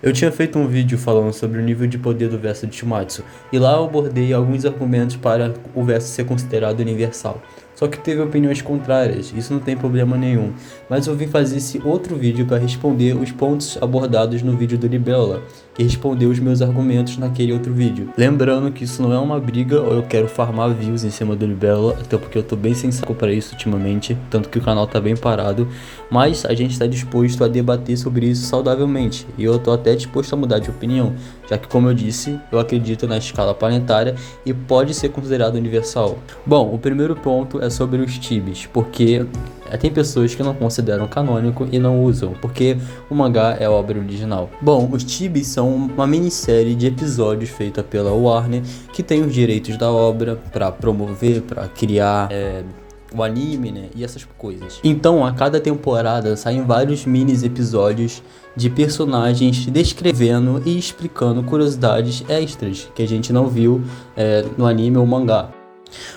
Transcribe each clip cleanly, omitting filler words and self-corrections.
Eu tinha feito um vídeo falando sobre o nível de poder do verso de Shumatsu, e lá eu abordei alguns argumentos para o verso ser considerado universal. Só que teve opiniões contrárias, isso não tem problema nenhum, mas eu vim fazer esse outro vídeo para responder os pontos abordados no vídeo do Libélula, que respondeu os meus argumentos naquele outro vídeo. Lembrando que isso não é uma briga ou eu quero farmar views em cima do Libélula, até porque eu tô bem sem saco para isso ultimamente, tanto que o canal tá bem parado, mas a gente está disposto a debater sobre isso saudavelmente, e eu tô até disposto a mudar de opinião, já que, como eu disse, eu acredito na escala planetária e pode ser considerado universal. Bom, o primeiro ponto é sobre os tibis, porque tem pessoas que não consideram canônico e não usam, porque o mangá é a obra original. Bom, os tibis são uma minissérie de episódios feita pela Warner, que tem os direitos da obra para promover, para criar o anime, né, e essas coisas. Então, a cada temporada saem vários mini episódios de personagens descrevendo e explicando curiosidades extras que a gente não viu no anime ou mangá.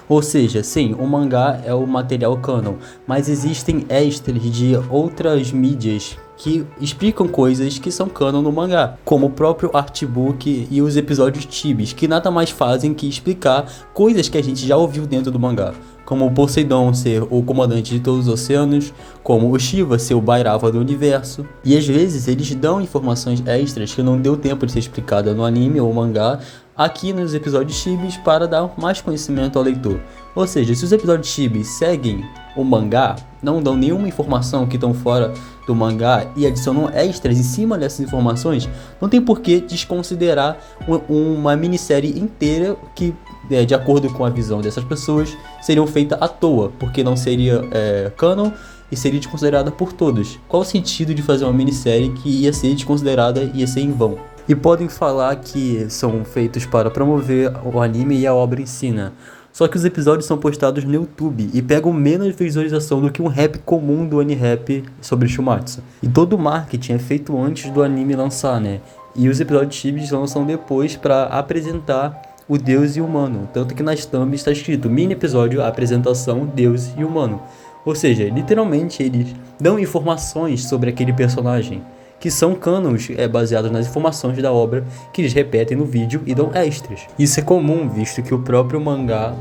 Ou seja, sim, o mangá é o material canon, mas existem extras de outras mídias que explicam coisas que são canon no mangá, como o próprio artbook e os episódios tibis, que nada mais fazem que explicar coisas que a gente já ouviu dentro do mangá, como o Poseidon ser o comandante de todos os oceanos, como o Shiva ser o Bhairava do universo, e às vezes eles dão informações extras que não deu tempo de ser explicada no anime ou mangá, aqui nos episódios chibis para dar mais conhecimento ao leitor. Ou seja, se os episódios chibis seguem o mangá, não dão nenhuma informação que estão fora do mangá e adicionam extras em cima dessas informações, não tem por que desconsiderar uma minissérie inteira que, de acordo com a visão dessas pessoas, seriam feitas à toa, porque não seria canon e seria desconsiderada por todos. Qual o sentido de fazer uma minissérie que ia ser desconsiderada e ia ser em vão? E podem falar que são feitos para promover o anime e a obra em si, né? Só que os episódios são postados no YouTube e pegam menos visualização do que um rap comum do Anirap sobre Shumatsu. E todo o marketing é feito antes do anime lançar, né? E os episódios chibis lançam depois para apresentar o Deus e o humano. Tanto que nas thumbs está escrito mini episódio apresentação Deus e humano. Ou seja, literalmente eles dão informações sobre aquele personagem, que são canons baseados nas informações da obra que eles repetem no vídeo e dão extras. Isso é comum, visto que o próprio mangá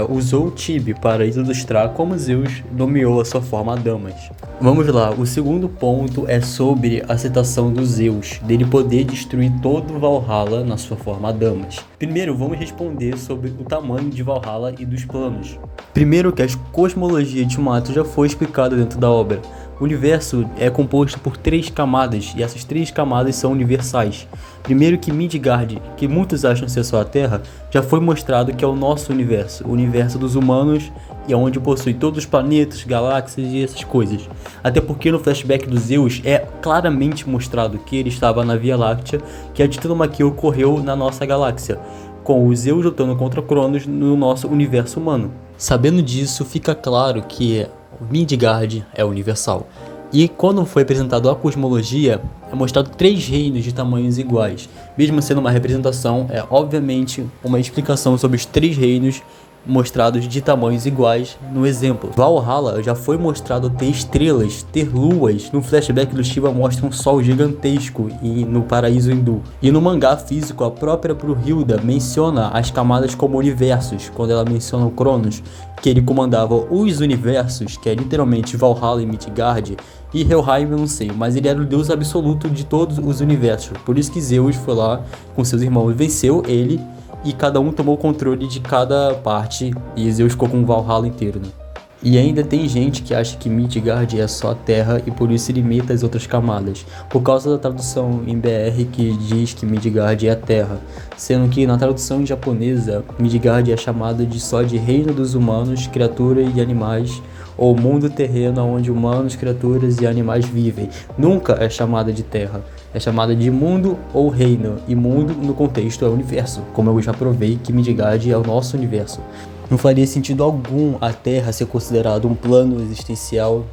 usou o Tibi para ilustrar como Zeus nomeou a sua forma Adamas. Vamos lá, o segundo ponto é sobre a citação do Zeus, dele poder destruir todo Valhalla na sua forma Adamas. Primeiro, vamos responder sobre o tamanho de Valhalla e dos planos. Primeiro, que a cosmologia de Shumatsu já foi explicada dentro da obra. O universo é composto por 3 camadas, e essas 3 camadas são universais. Primeiro que Midgard, que muitos acham ser só a Terra, já foi mostrado que é o nosso universo, o universo dos humanos, e é onde possui todos os planetas, galáxias e essas coisas. Até porque no flashback do Zeus é claramente mostrado que ele estava na Via Láctea, que a titanomaquia ocorreu na nossa galáxia, com o Zeus lutando contra Cronos no nosso universo humano. Sabendo disso, fica claro que Midgard é universal. E quando foi apresentado a cosmologia, é mostrado 3 reinos de tamanhos iguais. Mesmo sendo uma representação, é obviamente uma explicação sobre os 3 reinos mostrados de tamanhos iguais no exemplo. Valhalla já foi mostrado ter estrelas, ter luas. No flashback do Shiva mostra um sol gigantesco no paraíso hindu. E no mangá físico, a própria Brunhilda menciona as camadas como universos, quando ela menciona o Cronos, que ele comandava os universos, que é literalmente Valhalla e Midgard, e Helheim eu não sei, mas ele era o deus absoluto de todos os universos. Por isso que Zeus foi lá com seus irmãos e venceu ele, e cada um tomou o controle de cada parte, e Zeus ficou com o Valhalla inteiro, né? E ainda tem gente que acha que Midgard é só a Terra e por isso limita as outras camadas, por causa da tradução em BR que diz que Midgard é a Terra, sendo que na tradução em japonesa, Midgard é chamada só de Reino dos Humanos, Criaturas e Animais, ou Mundo Terreno onde humanos, criaturas e animais vivem. Nunca é chamada de Terra, é chamada de Mundo ou Reino, e Mundo no contexto é o Universo, como eu já provei que Midgard é o nosso Universo. Não faria sentido algum a Terra ser considerado um plano existencial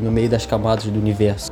no meio das camadas do universo.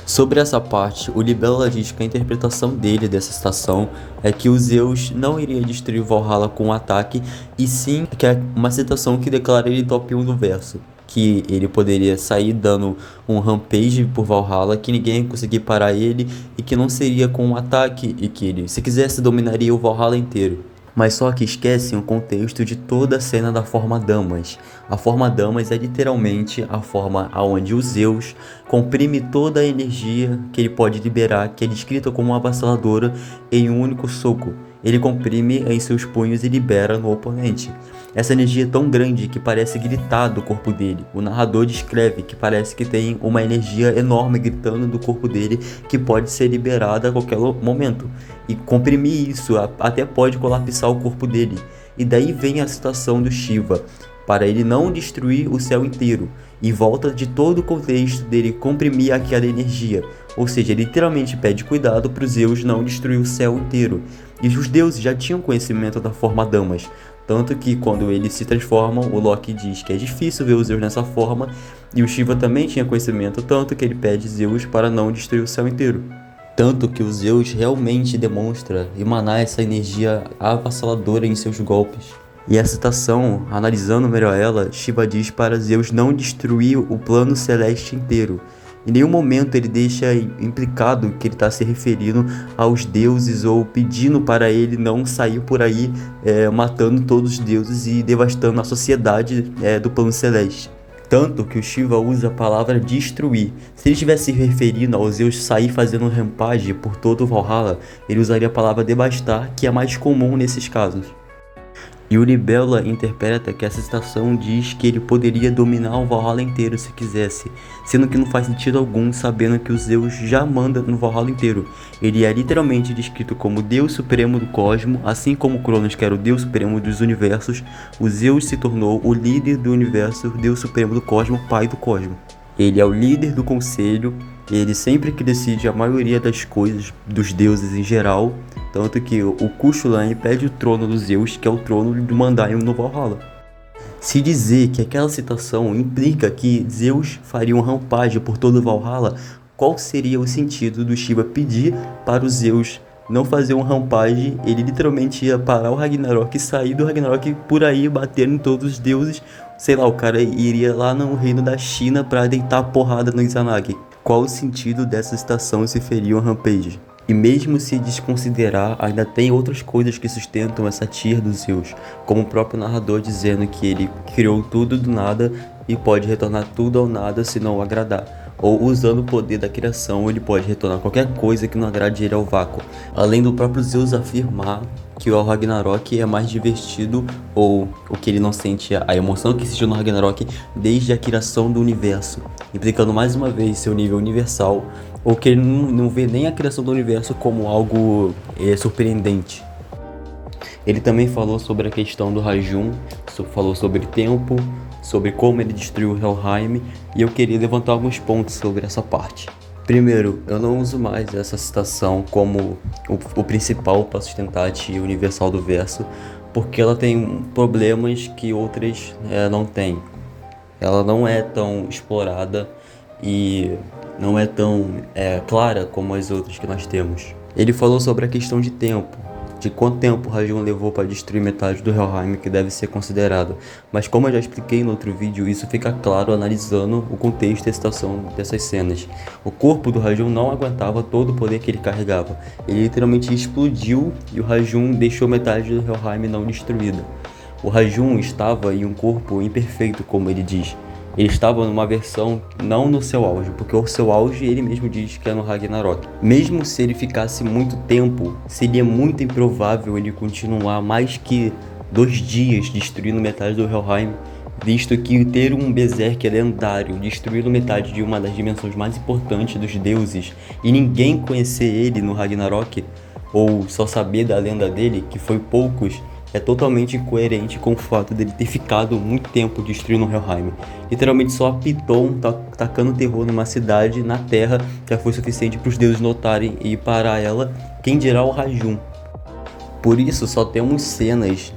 Sobre essa parte, o Libélula diz que a interpretação dele dessa citação é que o Zeus não iria destruir Valhalla com um ataque, e sim que é uma citação que declara ele top 1 do verso, que ele poderia sair dando um rampage por Valhalla, que ninguém ia conseguir parar ele e que não seria com um ataque e que ele, se quisesse, dominaria o Valhalla inteiro. Mas só que esquecem o contexto de toda a cena da Forma Damas. A Forma Damas é literalmente a forma onde o Zeus comprime toda a energia que ele pode liberar, que é descrita como uma avassaladora, em um único soco. Ele comprime em seus punhos e libera no oponente. Essa energia é tão grande que parece gritar do corpo dele. O narrador descreve que parece que tem uma energia enorme gritando do corpo dele que pode ser liberada a qualquer momento. E comprimir isso até pode colapsar o corpo dele. E daí vem a citação do Shiva, para ele não destruir o céu inteiro. E volta de todo o contexto dele comprimir aquela energia. Ou seja, ele literalmente pede cuidado para os Zeus não destruir o céu inteiro. E os deuses já tinham conhecimento da Forma Damas. Tanto que quando eles se transformam, o Loki diz que é difícil ver os Zeus nessa forma. E o Shiva também tinha conhecimento, tanto que ele pede Zeus para não destruir o céu inteiro. Tanto que o Zeus realmente demonstra emanar essa energia avassaladora em seus golpes. E a citação, analisando melhor ela, Shiva diz para Zeus não destruir o plano celeste inteiro. Em nenhum momento ele deixa implicado que ele está se referindo aos deuses ou pedindo para ele não sair por aí matando todos os deuses e devastando a sociedade do plano celeste. Tanto que o Shiva usa a palavra destruir. Se ele estivesse se referindo ao Zeus sair fazendo rampagem por todo o Valhalla, ele usaria a palavra devastar, que é mais comum nesses casos. E o Libélula interpreta que essa citação diz que ele poderia dominar o Valhalla inteiro se quisesse, sendo que não faz sentido algum, sabendo que o Zeus já manda no Valhalla inteiro. Ele é literalmente descrito como Deus Supremo do Cosmo, assim como Cronos, que era o Deus Supremo dos Universos. O Zeus se tornou o líder do Universo, Deus Supremo do Cosmo, Pai do Cosmo. Ele é o líder do conselho, ele sempre que decide a maioria das coisas dos deuses em geral, tanto que o Kushlane pede o trono dos Zeus, que é o trono de Mandaeum no Valhalla. Se dizer que aquela citação implica que Zeus faria uma rampagem por todo o Valhalla, qual seria o sentido do Shiva pedir para os Zeus não fazer uma rampagem? Ele literalmente ia parar o Ragnarok e sair do Ragnarok por aí batendo em todos os deuses. Sei lá, o cara iria lá no reino da China para deitar a porrada no Izanagi. Qual o sentido dessa citação se feria uma rampage? E mesmo se desconsiderar, ainda tem outras coisas que sustentam essa tier dos Zeus, como o próprio narrador dizendo que ele criou tudo do nada e pode retornar tudo ao nada se não o agradar. Ou usando o poder da criação, ele pode retornar qualquer coisa que não agrade ele ao vácuo. Além do próprio Zeus afirmar que o Ragnarok é mais divertido, ou o que ele não sente a emoção que existiu no Ragnarok desde a criação do universo, implicando mais uma vez seu nível universal, ou que ele não vê nem a criação do universo como algo surpreendente. Ele também falou sobre a questão do Rajun, falou sobre tempo, sobre como ele destruiu o Helheim, e eu queria levantar alguns pontos sobre essa parte. Primeiro, eu não uso mais essa citação como o principal para sustentar a tia universal do verso, porque ela tem problemas que outras não têm. Ela não é tão explorada e não é tão clara como as outras que nós temos. Ele falou sobre a questão de tempo, de quanto tempo o Rajun levou para destruir metade do Helheim, que deve ser considerado. Mas como eu já expliquei no outro vídeo, isso fica claro analisando o contexto e a situação dessas cenas. O corpo do Rajun não aguentava todo o poder que ele carregava. Ele literalmente explodiu e o Rajun deixou metade do Helheim não destruída. O Rajun estava em um corpo imperfeito, como ele diz. Ele estava numa versão não no seu auge, porque o seu auge ele mesmo diz que é no Ragnarok. Mesmo se ele ficasse muito tempo, seria muito improvável ele continuar mais que 2 dias destruindo metade do Helheim, visto que ter um berserker lendário destruindo metade de uma das dimensões mais importantes dos deuses e ninguém conhecer ele no Ragnarok, ou só saber da lenda dele, que foi poucos, é totalmente incoerente com o fato dele ter ficado muito tempo destruindo Helheim. Literalmente só apitou tacando terror numa cidade na terra já foi suficiente para os deuses notarem e parar ela, quem dirá o Rajun. Por isso só temos cenas,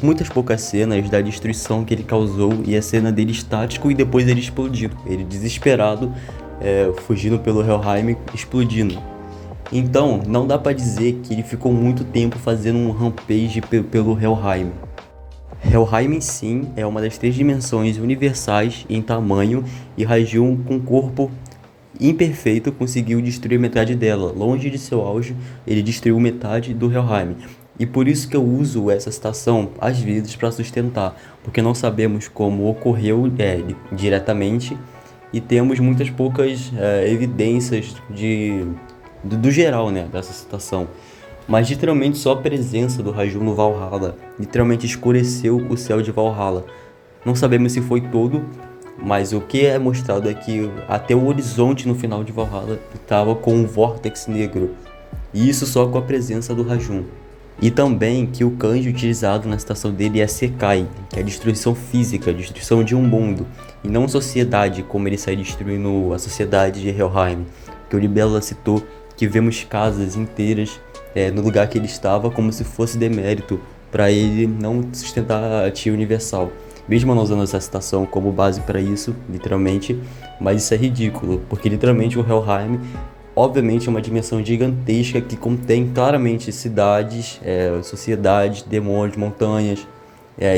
muitas poucas cenas da destruição que ele causou e a cena dele estático e depois ele explodindo, ele desesperado, fugindo pelo Helheim, explodindo. Então, não dá pra dizer que ele ficou muito tempo fazendo um rampage pelo Helheim. Helheim sim é uma das 3 dimensões universais em tamanho e Rajun com corpo imperfeito conseguiu destruir metade dela. Longe de seu auge, ele destruiu metade do Helheim. E por isso que eu uso essa citação às vezes para sustentar, porque não sabemos como ocorreu diretamente e temos muitas poucas evidências do geral, né, dessa citação. Mas literalmente só a presença do Raju no Valhalla literalmente escureceu o céu de Valhalla. Não sabemos se foi todo, mas o que é mostrado é que até o horizonte no final de Valhalla estava com um vórtex negro. E isso só com a presença do Rajun. E também que o kanji utilizado na citação dele é Sekai, que é a destruição física, a destruição de um mundo, e não sociedade, como ele sai destruindo a sociedade de Helheim. Que o Libélula citou que vemos casas inteiras no lugar que ele estava como se fosse demérito para ele não sustentar a tia universal. Mesmo não usando essa citação como base para isso, literalmente, mas isso é ridículo, porque literalmente o Helheim, obviamente, é uma dimensão gigantesca que contém claramente cidades, sociedades, demônios, montanhas,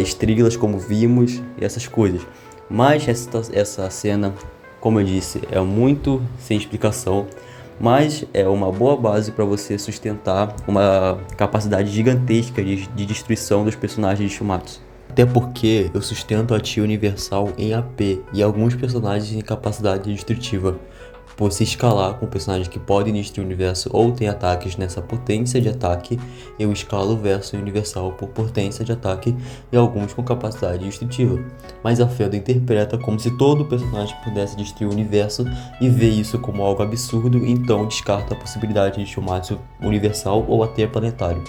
estrelas como vimos e essas coisas. Mas essa cena, como eu disse, é muito sem explicação, mas é uma boa base para você sustentar uma capacidade gigantesca de destruição dos personagens de Shumatsu. Até porque eu sustento a tia universal em AP e alguns personagens em capacidade destrutiva. Por se escalar com personagens que podem destruir o universo ou tem ataques nessa potência de ataque, eu escalo o verso universal por potência de ataque e alguns com capacidade destrutiva. Mas a Felda interpreta como se todo personagem pudesse destruir o universo e vê isso como algo absurdo, então descarta a possibilidade de Shumatsu universal ou até planetário.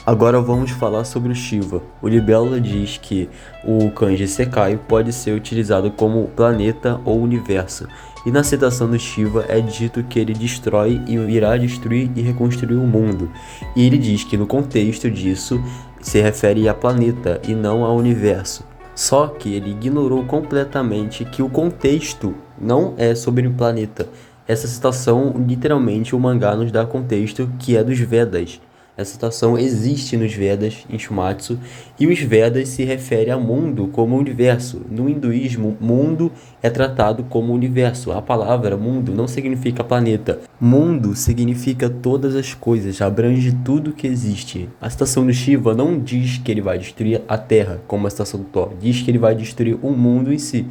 Agora vamos falar sobre o Shiva. O Libélula diz que o kanji Sekai pode ser utilizado como planeta ou universo. E na citação do Shiva é dito que ele destrói e irá destruir e reconstruir o mundo. E ele diz que no contexto disso se refere a planeta e não ao universo. Só que ele ignorou completamente que o contexto não é sobre o planeta. Essa citação, literalmente, o mangá nos dá contexto que é dos Vedas. Essa citação existe nos Vedas, em Shumatsu, e os Vedas se referem a mundo como universo. No hinduísmo, mundo é tratado como universo. A palavra mundo não significa planeta. Mundo significa todas as coisas, abrange tudo que existe. A citação do Shiva não diz que ele vai destruir a Terra, como a citação do Thor. Diz que ele vai destruir o mundo em si.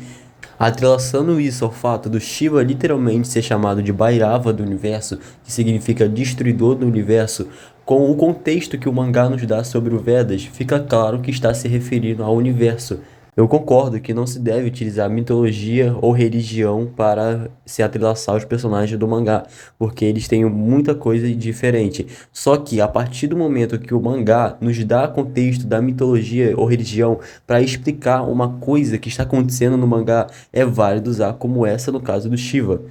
Atrelaçando isso ao fato do Shiva literalmente ser chamado de Bhairava do universo, que significa destruidor do universo, com o contexto que o mangá nos dá sobre o Vedas, fica claro que está se referindo ao universo. Eu concordo que não se deve utilizar mitologia ou religião para se atrelaçar aos personagens do mangá, porque eles têm muita coisa diferente. Só que a partir do momento que o mangá nos dá contexto da mitologia ou religião para explicar uma coisa que está acontecendo no mangá, é válido usar como essa no caso do Shiva.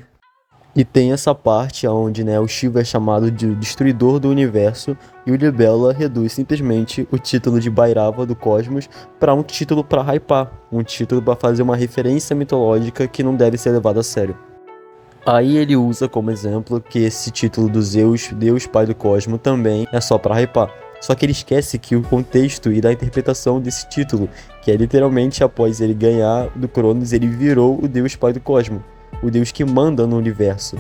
E tem essa parte onde, o Shiva é chamado de Destruidor do Universo e o Libélula reduz simplesmente o título de Bhairava do Cosmos para um título para hypar, um título para fazer uma referência mitológica que não deve ser levado a sério. Aí ele usa como exemplo que esse título do Zeus, Deus Pai do Cosmos, também é só para hypar. Só que ele esquece que o contexto e da interpretação desse título, que é literalmente após ele ganhar do Cronos, ele virou o Deus Pai do Cosmos, o Deus que manda no universo.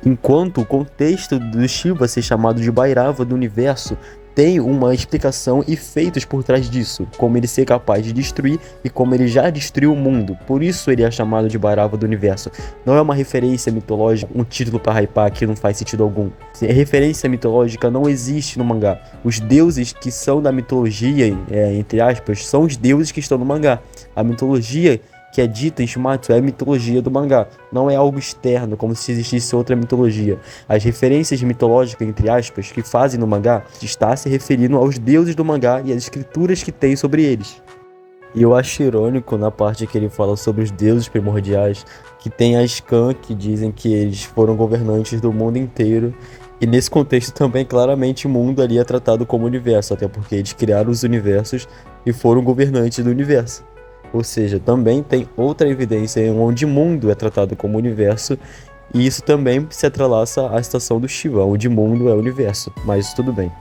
Enquanto o contexto do Shiva ser chamado de Bhairava do universo tem uma explicação e feitos por trás disso, como ele ser capaz de destruir e como ele já destruiu o mundo. Por isso ele é chamado de Bhairava do universo. Não é uma referência mitológica, um título para hypar que não faz sentido algum. A referência mitológica não existe no mangá. Os deuses que são da mitologia, entre aspas, são os deuses que estão no mangá. A mitologia que é dita em Shumatsu é a mitologia do mangá, não é algo externo, como se existisse outra mitologia. As referências mitológicas, entre aspas, que fazem no mangá, está se referindo aos deuses do mangá e às escrituras que tem sobre eles. E eu acho irônico na parte que ele fala sobre os deuses primordiais, que tem as Skan, que dizem que eles foram governantes do mundo inteiro, e nesse contexto também claramente o mundo ali é tratado como universo, até porque eles criaram os universos e foram governantes do universo. Ou seja, também tem outra evidência onde o mundo é tratado como universo, e isso também se atrelaça à citação do Shiva, onde mundo é universo, mas tudo bem.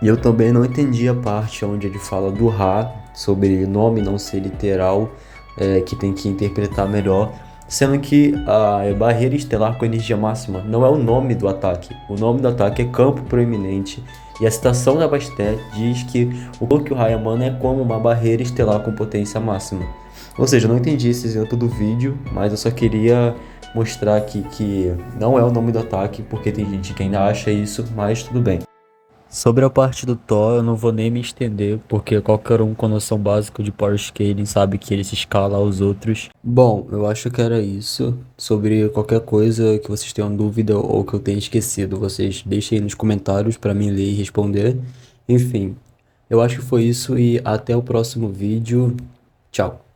E eu também não entendi a parte onde ele fala do Ra, sobre nome não ser literal, que tem que interpretar melhor, sendo que a barreira estelar com energia máxima não é o nome do ataque. O nome do ataque é campo proeminente, e a citação da Bastet diz que o Tokyo Hayamana é como uma barreira estelar com potência máxima. Ou seja, eu não entendi esse exemplo do vídeo, mas eu só queria mostrar aqui que não é o nome do ataque, porque tem gente que ainda acha isso, mas tudo bem. Sobre a parte do Thor, eu não vou nem me estender, porque qualquer um com noção básica de power scaling sabe que ele se escala aos outros. Bom, eu acho que era isso. Sobre qualquer coisa que vocês tenham dúvida ou que eu tenha esquecido, vocês deixem aí nos comentários para mim ler e responder. Enfim, eu acho que foi isso e até o próximo vídeo. Tchau.